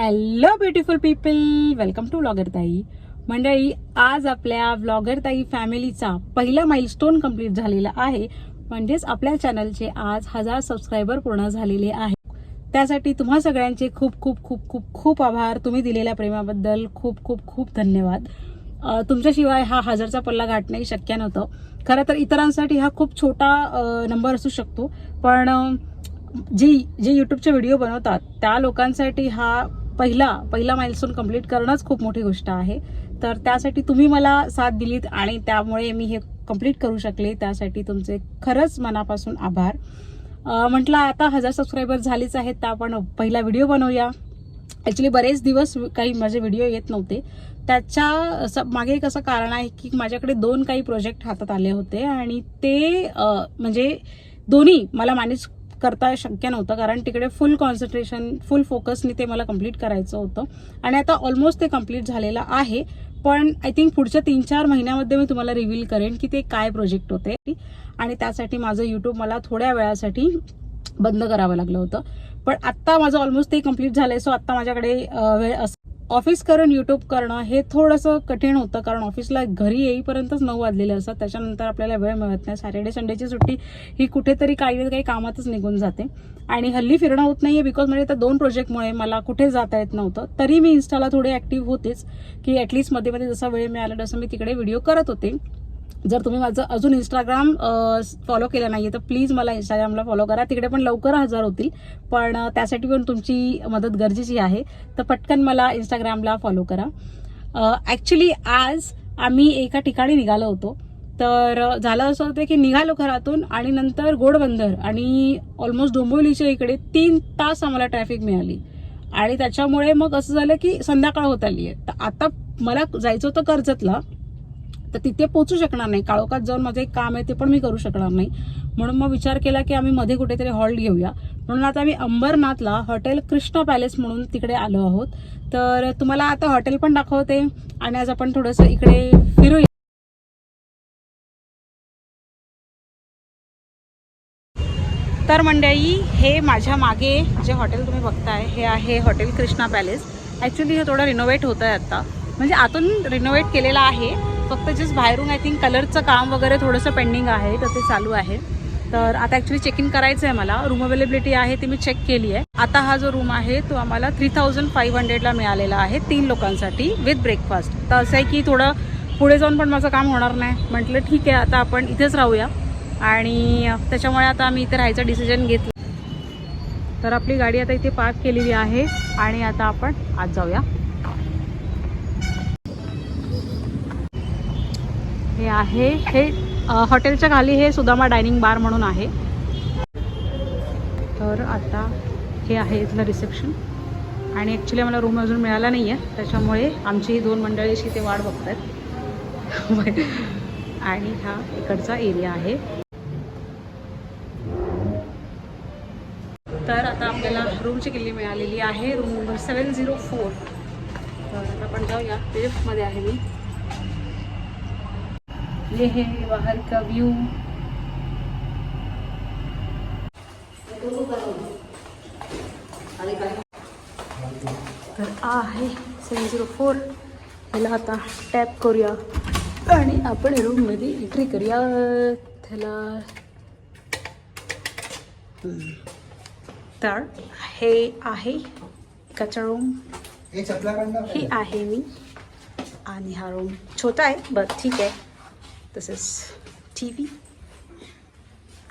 Hello beautiful people, welcome to vlogger ताई. मंडळी, आज आपल्या व्लॉगर ताई फॅमिलीचा पहिला माइलस्टोन कंप्लीट झालेला आहे. म्हणजेच आपल्या चॅनलचे आज 1000 सबस्क्रायबर पूर्ण झालेले आहेत. त्यासाठी तुम्हा सगळ्यांचे खूप खूप खूप खूप खूप आभार. तुम्ही दिलेल्या प्रेमाबद्दल खूप खूप खूप धन्यवाद. तुमच्याशिवाय हा 1000चा पल्ला गाठणे शक्य नव्हतं. खरं तर इतरांसाठी हा खूप छोटा नंबर असू शकतो, पण जे यूट्यूबचे व्हिडिओ बनवतात त्या लोकांसाठी हा पहिला माइलस्टोन कंप्लीट करणंच खूप मोठी गोष्ट आहे. तर त्यासाठी तुम्ही मला साथ दिलीत आणि त्यामुळे मी हे कंप्लीट करू शकले. त्यासाठी तुमचे खरंच मनापासून आभार. म्हटलं आता 1000 सबस्क्रायबर झालेच आहेत, तर आपण पहिला व्हिडिओ बनवूया. ॲक्च्युली बरेच दिवस काही माझे व्हिडिओ येत नव्हते. त्याच्या मागे एक असं कारण आहे की माझ्याकडे 2 काही प्रोजेक्ट हातात आले होते आणि ते म्हणजे दोन्ही मला मॅनेज करता शक्य नव्हतं, कारण तिकडे फुल कॉन्सन्ट्रेशन फुल फोकसने ते मला कंप्लीट करायचं होतं. आणि आता ऑलमोस्ट ते कंप्लीट झालेलं आहे. पण आय थिंक पुढच्या 3-4 महिन्यामध्ये मी तुम्हाला रिव्हील करेन की ते काय प्रोजेक्ट होते. आणि त्यासाठी माझं यूट्यूब मला थोड्या वेळासाठी बंद करावं लागलं होतं. पण आत्ता माझं ऑलमोस्ट ते कंप्लीट झालंय. सो आत्ता माझ्याकडे वेळ ऑफिस करून यूट्यूब करणं हे थोडंसं कठीण होतं, कारण ऑफिसला घरी येईपर्यंतच 9 वाजलेले असतात. त्याच्यानंतर आपल्याला वेळ मिळत नाही. सॅटर्डे संडेची सुट्टी ही कुठेतरी काही ना काही कामातच निघून जाते. आणि हल्ली फिरणं होत नाहीये, बिकॉज म्हणजे त्या 2 प्रोजेक्टमुळे मला कुठे जाता येत नव्हतं. तरी मी इन्स्टाला थोडे ॲक्टिव्ह होतेच, की ॲटलिस्ट मध्ये मध्ये जसा वेळ मिळाला तसं मी तिकडे व्हिडिओ करत होते. जर तुम्ही माझं अजून इंस्टाग्राम फॉलो केलं नाहीये तर प्लीज मला इंस्टाग्रामला फॉलो करा. तिकडे पण लवकर 1000 होतील, पण त्यासाठी पण तुमची मदत गरजेची आहे. तर पटकन मला इंस्टाग्रामला फॉलो करा. ॲक्च्युली आज आम्ही एका ठिकाणी निघालो होतो. तर झालं असं होतं की निघालो घरातून आणि नंतर घोडबंदर आणि ऑलमोस्ट डोंबिवलीच्या इकडे 3 तास आम्हाला ट्रॅफिक मिळाली. आणि त्याच्यामुळे मग असं झालं की संध्याकाळ होत आली आहे. तर आता मला जायचं होतं कर्जतला, तर तिथे पोहोचू शकणार नाही. काळोखात जाऊन माझं एक काम आहे ते पण मी करू शकणार नाही. म्हणून मग विचार केला की आम्ही मध्ये कुठेतरी हॉल्ट घेऊया. म्हणून आता आम्ही अंबरनाथला हॉटेल कृष्णा पॅलेस म्हणून तिकडे आलो आहोत. तर तुम्हाला आता हॉटेल पण दाखवते आणि आज आपण थोडंसं इकडे फिरूया. तर मंडळी, हे माझ्या मागे जे हॉटेल तुम्ही बघताय हे आहे हॉटेल कृष्णा पॅलेस. ॲक्च्युली हे थोडं रिनोव्हेट होतं आहे आत्ता, म्हणजे आतून रिनोव्हेट केलेलं आहे. फक्त जस्ट बाहेरून आय थिंक कलरचं काम वगैरे थोडंसं पेंडिंग आहे, तर ते चालू आहे. तर आता ॲक्च्युली चेक इन करायचं आहे मला. रूम अवेलेबिलिटी आहे ती मी चेक केली आहे. आता हा जो रूम आहे तो आम्हाला 3500ला मिळालेला आहे 3 लोकांसाठी विथ ब्रेकफास्ट. तर असं आहे की थोडं पुढे जाऊन पण माझं काम होणार नाही. म्हटलं ठीक आहे, आता आपण इथेच राहूया. आणि त्याच्यामुळे आता आम्ही इथे राहायचं डिसिजन घेतलं. तर आपली गाडी आता इथे पार्क केलेली आहे आणि आता आपण आत जाऊया. हे आहे हे हॉटेलच्या खाली हे सुदामा डायनिंग बार म्हणून आहे. तर आता हे आहे इथलं रिसेप्शन. आणि ॲक्च्युली आम्हाला रूम अजून मिळाला नाही आहे, त्याच्यामुळे आमची 2 मंडळीशी ते वाट बघत आहेत. आणि हा इकडचा एरिया आहे. तर आता आपल्याला रूमची किल्ली मिळालेली आहे, रूम नंबर 704. तर आता आपण जाऊया. लिफ्टमध्ये आहे मी. ये है बाहर का व्यू. तर आहे 704. ह्याला आता टॅप करूया आणि आपण रूममध्ये एंट्री करूया. त्याला तर हे आहे कच्चा रूम. ही आहे मी. आणि हा रूम छोटा आहे बट ठीक आहे. तसेच टी व्ही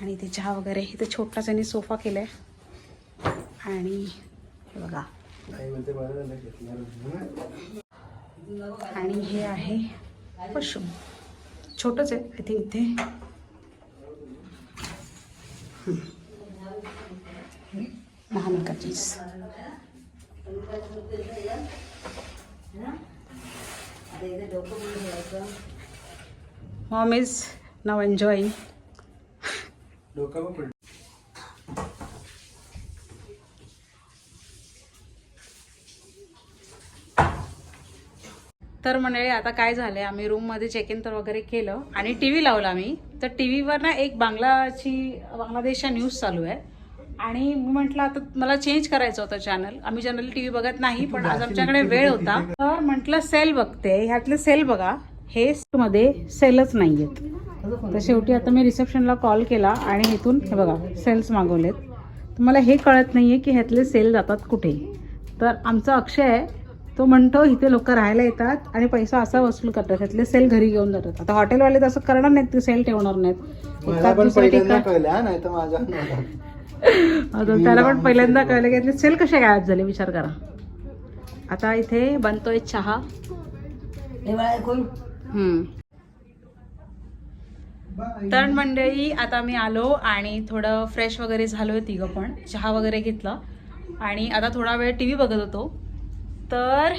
आणि ते चहा वगैरे. इथे छोटाच आणि सोफा केला आहे. आणि हे बघा, आणि हे आहे वॉशरूम. छोटंच आहे आय थिंक. इथे महानका चीज. Mom is now enjoying. तर मंडळी, आता काय झालंय, आम्ही रूममध्ये चेक इन तर वगैरे केलं आणि टी व्ही लावला मी. तर टी व्हीवर ना एक बांगलादेशच्या न्यूज चालू आहे. आणि मी म्हटलं आता मला चेंज करायचं होतं चॅनल. आम्ही जनरली टीव्ही बघत नाही, पण आज आमच्याकडे वेळ होता तर म्हटलं सेल बघते. ह्यातले सेल बघा, हे मध्ये सेलच नाहीयेत. तर शेवटी आता मी रिसेप्शनला कॉल केला आणि इथून हे बघा सेल्स मागवलेत. तर मला हे कळत नाहीये की ह्यातले सेल जातात कुठे. तर आमचा अक्षय आहे, तो म्हणतो इथे लोक राहायला येतात आणि पैसा असा वसूल करतात, त्यातले सेल घरी घेऊन जातात. आता हॉटेलवाले तसं करणार नाहीत, ते सेल ठेवणार नाहीत. त्याला पण पहिल्यांदा कळलं की यातले सेल कसे गायब झाले, विचार करा. आता इथे बनतोय चहा. तर मंडळी आता मी आलो आणि थोडं फ्रेश वगैरे झालोय तिघं पण. चहा वगैरे घेतला आणि आता थोडा वेळ टीव्ही बघत होतो. तर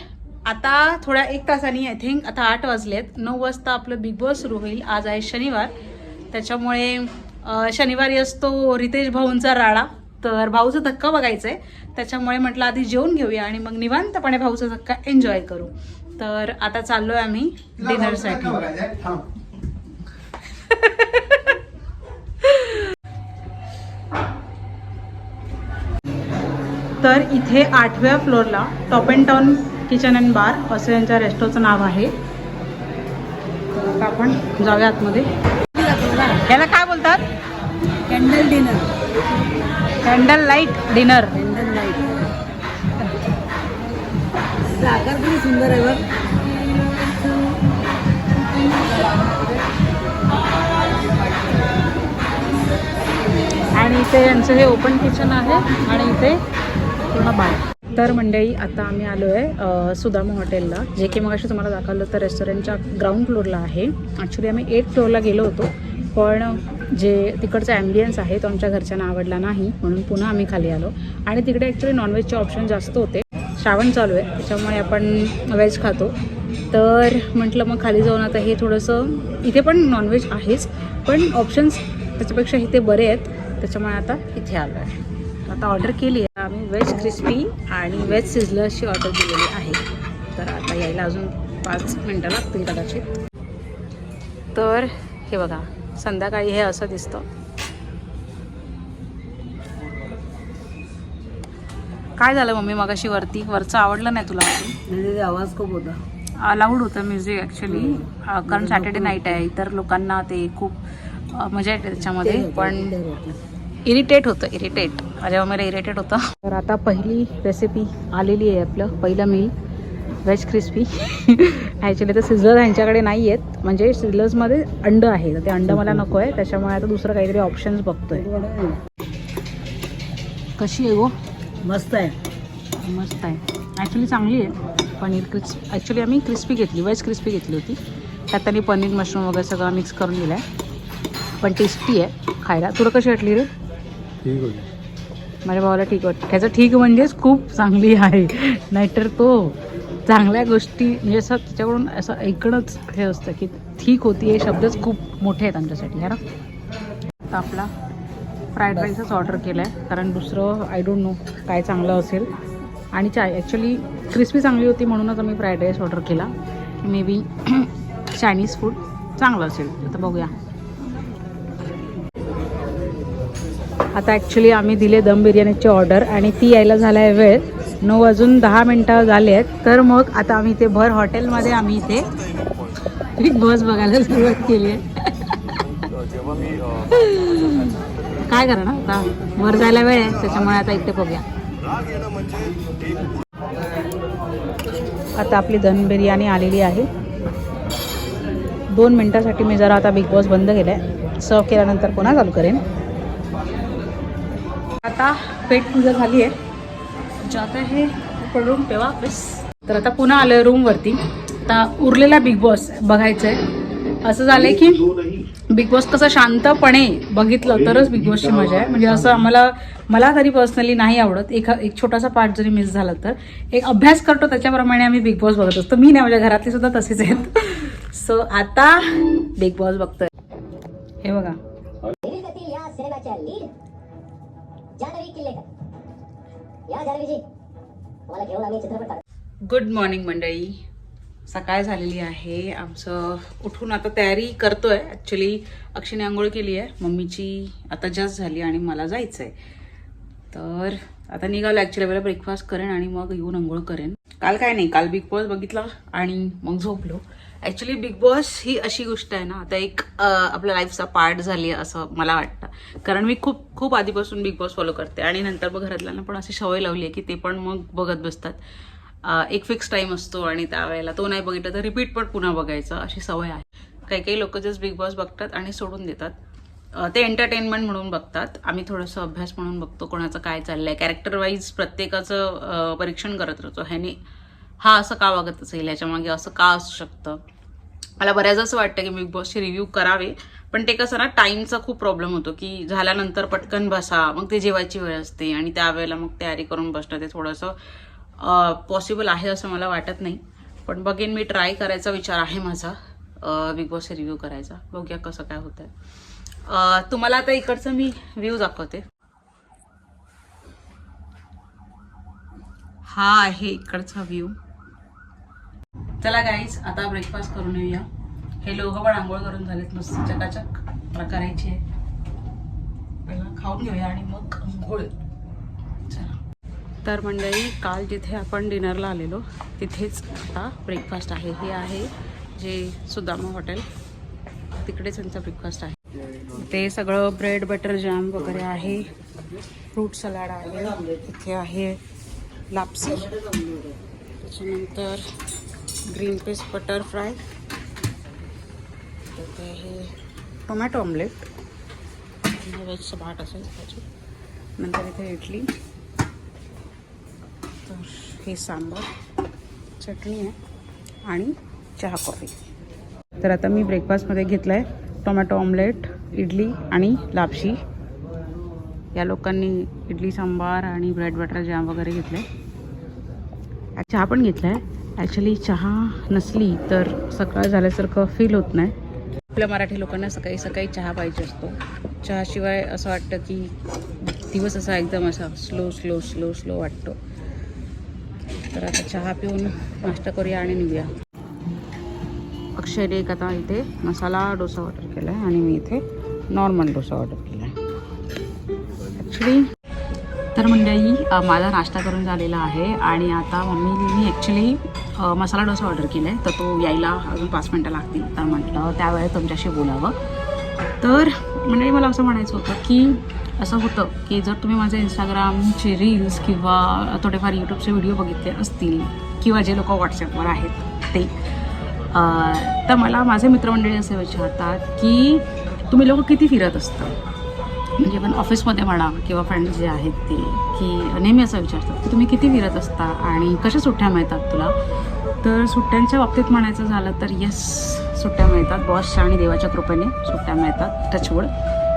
आता थोड्या 1 तासांनी आय थिंक आता 8 वाजलेत, 9 वाजता आपलं बिग बॉस सुरू होईल. आज आहे शनिवार, त्याच्यामुळे शनिवारी असतो रितेश भाऊंचा राडा. तर भाऊचा धक्का बघायचा आहे, त्याच्यामुळे म्हटलं आधी जेवून घेऊया आणि मग निवांतपणे भाऊचा धक्का एन्जॉय करू. तर आता चाललोय आम्ही डिनरसाठी. तर इथे 8व्या फ्लोअरला top and town kitchen and bar असं यांच्या रेस्टॉरंटचं नाव आहे. तर आता आपण जाऊया आतमध्ये. याला काय बोलतात? Candle dinner. Candle light dinner. Candle light. आकार किती सुंदर आहे बघ. आणि इथे यांचं हे ओपन किचन आहे आणि इथे पूर्ण बार. तर मंडळी आता आम्ही आलो आहे सुदामा हॉटेलला, जे की मग तुम्हाला दाखवलं तर रेस्टॉरंटच्या ग्राउंड फ्लोअरला आहे. ॲक्च्युली आम्ही 8th फ्लोअरला गेलो होतो, पण जे तिकडचा ॲम्बियन्स आहे तो आमच्या घरच्यांना आवडला नाही, म्हणून पुन्हा आम्ही खाली आलो. आणि तिकडे ॲक्च्युली नॉनव्हेजचे ऑप्शन जास्त होते. श्रावण चालू आहे त्याच्यामुळे आपण व्हेज खातो. तर म्हटलं मग खाली जाऊन आता हे थोडंसं, इथे पण नॉनव्हेज आहेच पण ऑप्शन्स त्याच्यापेक्षा इथे बरे आहेत, त्याच्यामुळे आता इथे आलो आहे. आता ऑर्डर केली आहे आम्ही व्हेज क्रिस्पी आणि व्हेज सिझलरची ऑर्डर केलेली आहे. तर आता यायला अजून 5 मिनटं लागतील कदाचित. तर हे बघा संध्याकाळी हे असं दिसतं. काय झालं मम्मी मगाशी वरचं आवडलं नाही तुला? आवाज खूप होता, लाऊड होतं म्युझिक ॲक्च्युली, कारण सॅटर्डे नाईट आहे. इतर लोकांना ते खूप मजा येते त्याच्यामध्ये, पण इरिटेट माझ्या मम्मीला इरिटेट होतं. तर आता पहिली रेसिपी आलेली आहे, आपलं पहिलं मील व्हेज क्रिस्पी. ॲक्च्युली तर सिझलर ह्यांच्याकडे नाही आहेत, म्हणजे सिझलर्समध्ये अंड आहे, तर ते अंड मला नको आहे, त्याच्यामुळे आता दुसरं काहीतरी ऑप्शन्स बघतोय. कशी आहे गो? मस्त आहे. मस्त आहे ॲक्च्युली, चांगली आहे. पनीर ॲक्च्युली आम्ही क्रिस्पी घेतली, व्हेज क्रिस्पी घेतली होती. त्यात त्यांनी पनीर मशरूम वगैरे सगळं मिक्स करून दिलं आहे, पण टेस्टी आहे खायला. तुला कशी वाटली रे? ठीक होती. माझ्या भावाला ठीक वाटतं. त्याचं ठीक म्हणजेच खूप चांगली आहे, नाहीतर तो चांगल्या गोष्टी म्हणजे असं त्याच्याकडून असं ऐकणंच हे असतं की ठीक होती, हे शब्दच खूप मोठे आहेत आमच्यासाठी है ना. आता आपला फ्राईड राईसच ऑर्डर केला आहे, कारण दुसरं आय डोंट नो काय चांगलं असेल. आणि ॲक्च्युली क्रिस्पी चांगली होती म्हणूनच आम्ही फ्राईड राईस ऑर्डर केला. मे बी चायनीज फूड चांगलं असेल, आता बघूया. आता ॲक्च्युली आम्ही दिले दम बिर्याणीची ऑर्डर आणि ती यायला झाला आहे वेळ 9 वाजून 10 मिनटं झाले आहेत. तर मग आता आम्ही इथे भर हॉटेलमध्ये आम्ही इथे बिग बॉस बघायला सुरुवात केली आहे. काय करा ना, आता वर जायला वेळ आहे त्याच्यामुळे आता इथे बघूया. आता आपली दम बिर्याणी आलेली आहे. 2 मिनटासाठी मी जरा आता बिग बॉस बंद केला आहे, सर्व केल्यानंतर पुन्हा चालू करेन. आता पेट पूजा झाली आहे, जात आहे पडून तेव्हा बस. तर आता पुन्हा आलो आहे रूमवरती. आता उरलेला बिग बॉस बघायचं आहे. असं झालं आहे की बिग बॉस कसं शांतपणे बघितलं तरच बिग बॉसची मजा आहे. म्हणजे असं मला तरी पर्सनली नाही आवडत एक छोटासा पार्ट जरी मिस झाला तर. एक अभ्यास करतो त्याच्याप्रमाणे आम्ही बिग बॉस बघत असतो. मी नाही, माझ्या घरातले सुद्धा तसेच आहेत. सो आता बिग बॉस बघतोय. हे बघा गुड मॉर्निंग मंडळी. सकाळ झालेली आहे, आमचं उठून आता तयारी करतोय. ॲक्च्युली अक्षयने आंघोळ केली आहे, मम्मीची आता जस्ट झाली आणि मला जायचं आहे. तर आता निघालो ॲक्च्युली वेळेला ब्रेकफास्ट करेन आणि मग येऊन अंघोळ करेन. काल काय नाही, काल बिग बॉस बघितला आणि मग झोपलो. ॲक्च्युली बिग बॉस ही अशी गोष्ट आहे ना, आता एक आपल्या लाईफचा पार्ट झाली आहे असं मला वाटतं. कारण मी खूप खूप आधीपासून बिग बॉस फॉलो करते आणि नंतर मग घरातल्यांना पण अशी सवय लावली आहे की ते पण मग बघत बसतात. एक फिक्स टाईम असतो आणि त्यावेळेला तो नाही बघितला तर रिपीट पण पुन्हा बघायचं अशी सवय आहे. काही काही लोक जस्ट बिग बॉस बघतात आणि सोडून देतात. ते एंटरटेनमेंट म्हणून बघतात. आम्ही थोडंसं अभ्यास म्हणून बघतो, कोणाचं काय चाललंय, कॅरेक्टर वाईज प्रत्येकाचं परीक्षण करत राहतो. ह्याने हा असं का वागत असेल, याच्यामागे असं का असू शकतं. मला बऱ्याच असं वाटतं की बिग बॉसचे रिव्ह्यू करावे, पण ते कसं ना टाईमचा खूप प्रॉब्लेम होतो की झाल्यानंतर पटकन बसा, मग ते जेवायची वेळ असते आणि त्यावेळेला मग तयारी करून बसणं ते थोडंसं पॉसिबल आहे असं मला वाटत नाही. पण बघेन, मी ट्राय करायचा विचार आहे माझा बिग बॉसचे रिव्ह्यू करायचा. बघूया कसं काय होतंय. तुम्हाला आता इकडचं मी व्ह्यू दाखवते. हा आहे इकडचा व्ह्यू. चला गाईज, आता ब्रेकफास्ट करून येऊया. हे लोक पण आंघोळ करून झालेत, मस्त चकाचक मला करायची आहे. पहिला खाऊन घेऊया आणि मग आंघोळ. चला. तर मंडळी, काल जिथे आपण डिनरला आलेलो तिथेच आता ब्रेकफास्ट आहे. हे आहे जे सुदामा हॉटेल, तिकडेच त्यांचा ब्रेकफास्ट आहे. ते सगळं ब्रेड बटर जॅम वगैरे आहे, फ्रूट सलाड आहे, इथे आहे लापसी, त्याच्यानंतर ग्रीन पीस बटर फ्राय, तिथे आहे टोमॅटो ऑमलेट, व्हेजचं भात असेल त्याची, नंतर इथे इडली, तर हे सांबार, चटणी आहे आणि चहा कॉफी. तर आता मी ब्रेकफास्टमध्ये घेतलं आहे टोमॅटो ऑमलेट, इडली आणि लापशी. या लोकांनी इडली सांबार आणि ब्रेड बटर जॅम वगैरे घेतलं आहे. चहा पण घेतला आहे. ॲक्च्युली चहा नसली तर सकाळ झाल्यासारखं फील होत नाही. आपल्या मराठी लोकांना सकाळी सकाळी चहा पाहिजे असतो. चहाशिवाय असं वाटतं की दिवस असा एकदम असा स्लो स्लो स्लो स्लो वाटतो. तर आता चहा पिऊन नाश्ता करूया आणि निघूया. अक्षयने एक आता इथे मसाला डोसा ऑर्डर केला आहे आणि मी इथे नॉर्मल डोसा ऑर्डर केला आहे. ॲक्च्युली तर मंडळी, माझा नाश्ता करून झालेला आहे आणि आता मम्मीने ॲक्च्युली मसाला डोसा ऑर्डर केला आहे, तर तो यायला अजून 5 मिनटं लागतील. तर म्हटलं त्यावेळेस तुमच्याशी बोलावं. तर मंडळी, मला असं म्हणायचं होतं की असं होतं की जर तुम्ही माझे इंस्टाग्रामचे रील्स किंवा थोडेफार यूट्यूबचे व्हिडिओ बघितले असतील किंवा जे लोक व्हॉट्सॲपवर आहेत ते, तर मला माझे मित्रमंडळी असे विचारतात की तुम्ही लोक किती फिरत असता. म्हणजे पण ऑफिसमध्ये म्हणा किंवा फ्रेंड्स जे आहेत ते, की नेहमी असं विचारतात की तुम्ही किती फिरत असता आणि कशा सुट्ट्या मिळतात तुला. तर सुट्ट्यांच्या बाबतीत म्हणायचं झालं तर येस, सुट्ट्या मिळतात. बॉसच्या आणि देवाच्या कृपेने सुट्ट्या मिळतात. Touchwood,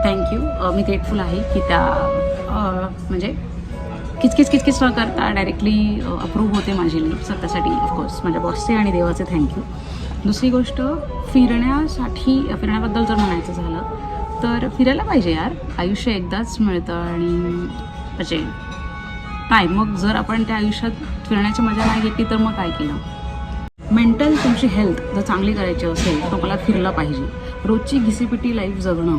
thank you. मी ग्रेटफुल आहे की त्या म्हणजे किचकिच न करता डायरेक्टली अप्रूव्ह होते माझी लीव. सर त्यासाठी ऑफकोर्स माझ्या बॉसचे आणि देवाचे थँक्यू. दुसरी गोष्ट, फिरण्याबद्दल जर म्हणायचं झालं तर फिरायला पाहिजे यार. आयुष्य एकदाच मिळतं आणि म्हणजे नाही, मग जर आपण त्या आयुष्यात फिरण्याची मजा नाही घेतली तर मग काय केलं. मेंटल तुमची हेल्थ जर चांगली करायची असेल तर तुम्हाला फिरलं पाहिजे. रोजची घिसीपिटी लाईफ जगणं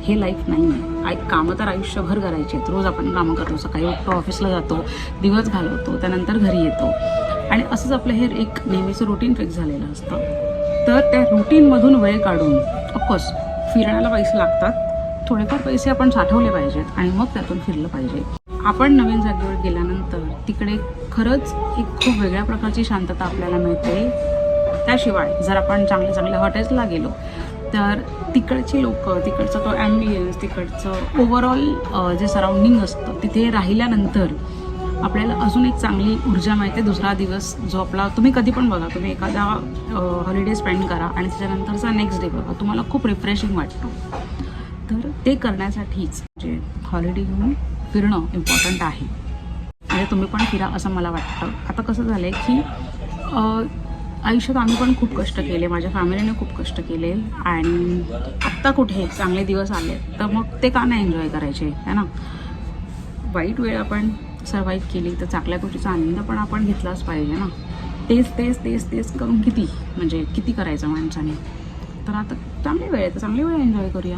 हे लाईफ नाही आहे. कामं तर आयुष्यभर करायची आहेत. रोज आपण कामं करतो, सकाळी उठतो, ऑफिसला जातो, दिवस घालवतो, त्यानंतर घरी येतो आणि असंच आपलं हे एक नेहमीचं रुटीन फिक्स झालेलं असतं. तर त्या रुटीनमधून वेळ काढून ऑफकोर्स फिरण्याला पैसे लागतात. थोडेफार पैसे आपण साठवले पाहिजेत आणि मग त्यातून फिरलं पाहिजे. आपण नवीन जागेवर गेल्यानंतर तिकडे खरंच एक खूप वेगळ्या प्रकारची शांतता आपल्याला मिळते. त्याशिवाय जर आपण चांगल्या हॉटेल्सला गेलो तर तिकडचे लोक, तिकडचा तो ॲम्बियन्स, तिकडचं ओव्हरऑल जे सराउंडिंग असतं तिथे राहिल्यानंतर आपल्याला अजून एक चांगली ऊर्जा मिळते. दुसरा दिवस जो आपला, तुम्ही कधी पण बघा, तुम्ही एखादा हॉलिडे स्पेंड करा आणि त्याच्यानंतरचा नेक्स्ट डे बघा, तुम्हाला खूप रिफ्रेशिंग वाटतं. तर ते करण्यासाठीच म्हणजे हॉलिडे घेऊन फिरणं इम्पॉर्टंट आहे. म्हणजे तुम्ही पण फिरा असं मला वाटतं. आता कसं झालं आहे की आयुष्यात आम्ही पण खूप कष्ट केले, माझ्या फॅमिलीने खूप कष्ट केले आणि आत्ता कुठे चांगले दिवस आले तर मग ते का नाही एन्जॉय करायचे आहे ना. वाईट वेळ आपण सर्वाईव्ह केली तर चांगल्या गोष्टीचा आनंद पण आपण घेतलाच पाहिजे ना. तेच करून किती करायचं माणसाने. तर आता चांगली वेळ आहे तर चांगली वेळ एन्जॉय करूया.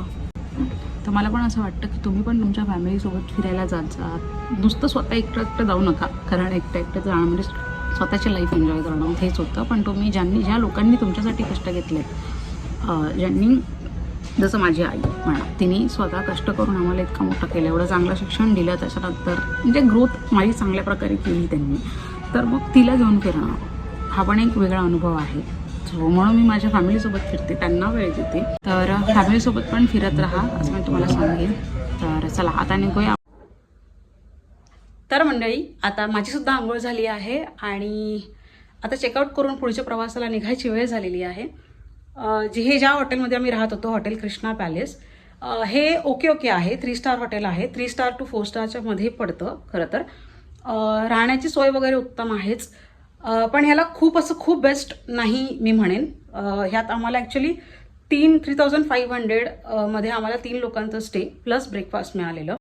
तर मला पण असं वाटतं की तुम्ही पण तुमच्या फॅमिलीसोबत फिरायला जात जा. नुसतं स्वतः एकटं जाऊ नका, कारण एकटं जाणं म्हणजे स्वतःची लाईफ एन्जॉय करणं हेच होतं. पण तुम्ही ज्या लोकांनी तुमच्यासाठी कष्ट घेतले, ज्यांनी, जसं माझी आई म्हणा, तिने स्वतः कष्ट करून आम्हाला इतकं मोठं केलं, एवढं चांगलं शिक्षण दिलं, त्याच्यानंतर म्हणजे ग्रोथ माझी चांगल्या प्रकारे केली त्यांनी, तर मग तिला घेऊन फिरणं हा पण एक वेगळा अनुभव आहे. सो म्हणून मी माझ्या फॅमिलीसोबत फिरते, त्यांना वेळ देते. तर फॅमिलीसोबत पण फिरत राहा असं मी तुम्हाला सांगेन. तर चला आता निघूया. तर मंडळी, आता माझीसुद्धा आंघोळ झाली आहे आणि आता चेकआउट करून पुढच्या प्रवासाला निघायची वेळ झालेली आहे. हे ज्या हॉटेलमध्ये आम्ही राहत होतो, हॉटेल कृष्णा पॅलेस, हे ओके आहे, 3 स्टार हॉटेल आहे. 3 स्टार टू 4 स्टारच्या मध्ये पडतं खरं तर. राहण्याची सोय वगैरे उत्तम आहेच, पण ह्याला खूप बेस्ट नाही मी म्हणेन. ह्यात आम्हाला ॲक्च्युली 3,500 मध्ये आम्हाला 3 लोकांचं स्टे प्लस ब्रेकफास्ट मिळालेलं.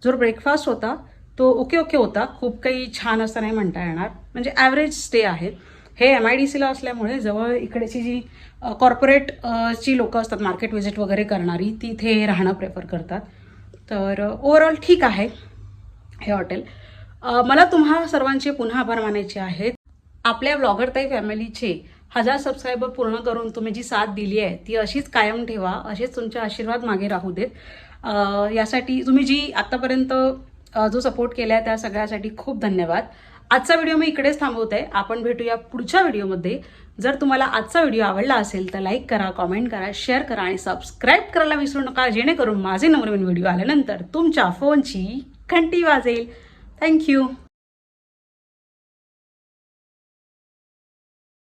जो ब्रेकफास्ट होता तो ओके होता, खूप काही छान असं नाही म्हणता येणार, म्हणजे ॲव्हरेज स्टे आहे. हे MIDCला असल्यामुळे जवळ इकडेची जी कॉर्पोरेट ची लोकं असतात, मार्केट व्हिजिट वगैरे करणारी, ती इथे राहणं प्रेफर करतात. तर ओव्हरऑल ठीक आहे हे हॉटेल. मला तुम्हा सर्वांचे पुन्हा आभार मानायचे आहेत. आपल्या ब्लॉगरताई फॅमिलीचे 1000 सबस्क्रायबर पूर्ण करून तुम्ही जी साथ दिली आहे ती अशीच कायम ठेवा, असेच तुमचे आशीर्वाद मागे राहू देत. यासाठी तुम्ही जी आत्तापर्यंत जो सपोर्ट केला आहे त्या सगळ्यासाठी खूप धन्यवाद. आजचा व्हिडिओ मी इकडेच थांबवते. आपण भेटूया पुढच्या व्हिडिओमध्ये. जर तुम्हाला आजचा व्हिडिओ आवडला असेल तर लाईक करा, कॉमेंट करा, शेअर करा आणि सबस्क्राईब करायला विसरू नका, जेणेकरून माझे नवीन व्हिडिओ आल्यानंतर तुमच्या फोनची घंटी वाजेल. थँक्यू.